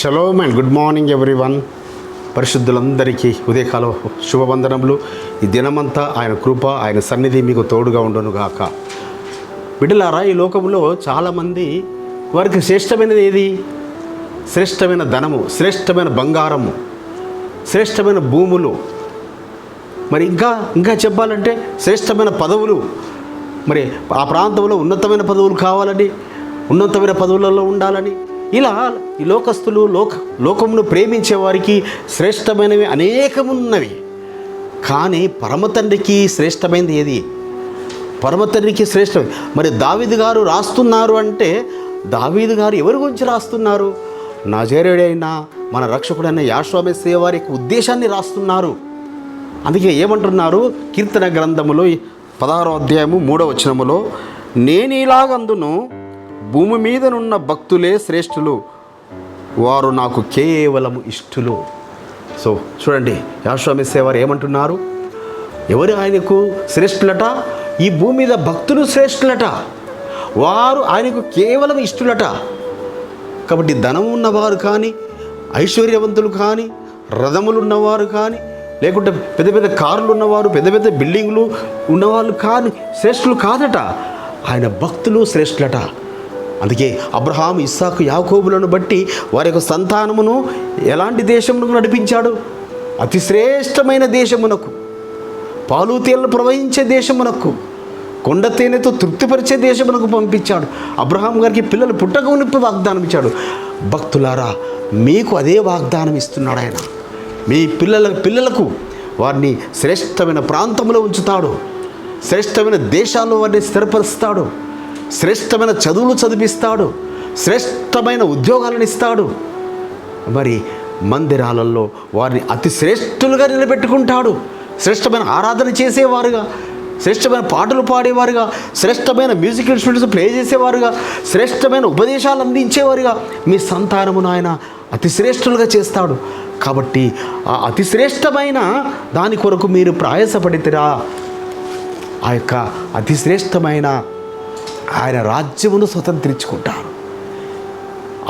Shalom and good morning everyone. పరిశుద్ధులందరికీ ఉదయకాల శుభవందనములు. ఈ దినమంతా ఆయన కృప, ఆయన సన్నిధి మీకు తోడుగా ఉండునుగాక. బిడ్డలారా, ఈ లోకంలో చాలామంది వారికి శ్రేష్టమైనది ఏది? శ్రేష్టమైన ధనము, శ్రేష్టమైన బంగారము, శ్రేష్టమైన భూములు, మరి ఇంకా చెప్పాలంటే శ్రేష్టమైన పదవులు. మరి ఆ ప్రాంతంలో ఉన్నతమైన పదవులు కావాలని, ఉన్నతమైన పదవులలో ఉండాలని, ఇలా ఈ లోకస్తులు లోకమును ప్రేమించే వారికి శ్రేష్టమైనవి అనేకమున్నవి. కానీ పరమతండ్రికి శ్రేష్టమైనది ఏది? పరమతండ్రికి శ్రేష్టం. మరి దావీదు గారు రాస్తున్నారు అంటే, దావీదు గారు ఎవరి గురించి రాస్తున్నారు? నజరేయుడైన మన రక్షకుడైన యెహోవా మెస్సీయ వారి ఉద్దేశాన్ని రాస్తున్నారు. అందుకే ఏమంటున్నారు? కీర్తన గ్రంథములో 16వ అధ్యాయము 3వ వచనములో, నేను ఇలాగందును, భూమి మీదనున్న భక్తులే శ్రేష్ఠులు, వారు నాకు కేవలం ఇష్టులు. సో చూడండి, యెహోవా మెస్సీయ వారు ఏమంటున్నారు? ఎవరు ఆయనకు శ్రేష్ఠులట? ఈ భూమి మీద భక్తులు శ్రేష్ఠులట, వారు ఆయనకు కేవలం ఇష్టులట. కాబట్టి ధనం ఉన్నవారు కానీ, ఐశ్వర్యవంతులు కానీ, రథములు ఉన్నవారు కానీ, లేకుంటే పెద్ద పెద్ద కార్లు ఉన్నవారు, పెద్ద పెద్ద బిల్డింగ్లు ఉన్నవాళ్ళు కానీ శ్రేష్ఠులు కాదట. ఆయన భక్తులు శ్రేష్ఠులట. అందుకే అబ్రహాము, ఇస్సాకు, యాకోబులను బట్టి వారి యొక్క సంతానమును ఎలాంటి దేశమునకు నడిపించాడు? అతి శ్రేష్టమైన దేశమునకు, పాలు తేళ్లు ప్రవహించే దేశమునకు, కొండ తేనెతో తృప్తిపరిచే దేశమునకు పంపించాడు. అబ్రహాం గారికి పిల్లలు పుట్టకమునిపై వాగ్దానం ఇచ్చాడు. భక్తులారా, మీకు అదే వాగ్దానం ఇస్తున్నాడు ఆయన. మీ పిల్లలకు వారిని శ్రేష్టమైన ప్రాంతంలో ఉంచుతాడు, శ్రేష్టమైన దేశాల్లో వారిని స్థిరపరుస్తాడు, శ్రేష్టమైన చదువులు చదివిస్తాడు, శ్రేష్టమైన ఉద్యోగాలను ఇస్తాడు. మరి మందిరాలలో వారిని అతి శ్రేష్ఠులుగా నిలబెట్టుకుంటాడు. శ్రేష్టమైన ఆరాధన చేసేవారుగా, శ్రేష్టమైన పాటలు పాడేవారుగా, శ్రేష్టమైన మ్యూజిక్ ఇన్స్ట్రుమెంట్స్ ప్లే చేసేవారుగా, శ్రేష్టమైన ఉపదేశాలు అందించేవారుగా మీ సంతానమును ఆయన అతి శ్రేష్ఠులుగా చేస్తాడు. కాబట్టి ఆ అతి శ్రేష్టమైన దాని కొరకు మీరు ప్రయాసపడితేరా ఆ యొక్క అతి శ్రేష్టమైన ఆయన రాజ్యమును స్వతంత్రించుకుంటారు.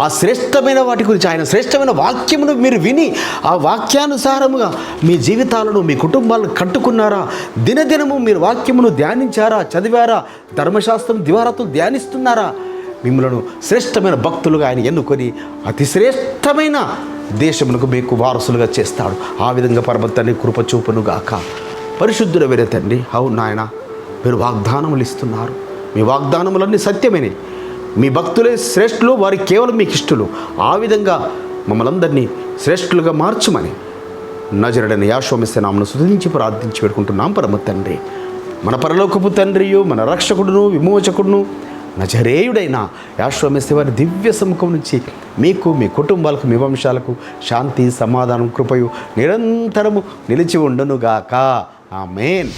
ఆ శ్రేష్టమైన వాటి గురించి, ఆయన శ్రేష్టమైన వాక్యమును మీరు విని ఆ వాక్యానుసారముగా మీ జీవితాలను, మీ కుటుంబాలను కట్టుకున్నారా? దినదినము మీరు వాక్యమును ధ్యానించారా, చదివారా, ధర్మశాస్త్రం దివారాతులు ధ్యానిస్తున్నారా? మిమ్మలను శ్రేష్టమైన భక్తులుగా ఆయన ఎన్నుకొని అతి శ్రేష్టమైన దేశమునకు మీకు వారసులుగా చేస్తాడు. ఆ విధంగా పరమతండ్రి కృప చూపునుగాక. పరిశుద్ధుల వేరే తండ్రి, అవును నాయన, మీరు వాగ్దానములు ఇస్తున్నారు. మీ వాగ్దానములన్నీ సత్యమైనవి. మీ భక్తులే శ్రేష్ఠులు, వారి కేవలం మీకు ఇష్టలు. ఆ విధంగా మమ్మల్ని అందరినీ శ్రేష్ఠులుగా మార్చమని నజరేయుడైన యెహోవా మెస్సీయ నామమున స్తుతించి ప్రార్థించి పెట్టుకుంటున్నాం పరమ తండ్రి. మన పరలోకపు తండ్రియు, మన రక్షకుడును, విమోచకుడును, నజరేయుడైన యెహోవా మెస్సీయ వారి దివ్య సముఖం నుంచి మీకు, మీ కుటుంబాలకు, మీ వంశాలకు శాంతి, సమాధానం, కృపయు నిరంతరము నిలిచి ఉండునుగాక. ఆమేన్.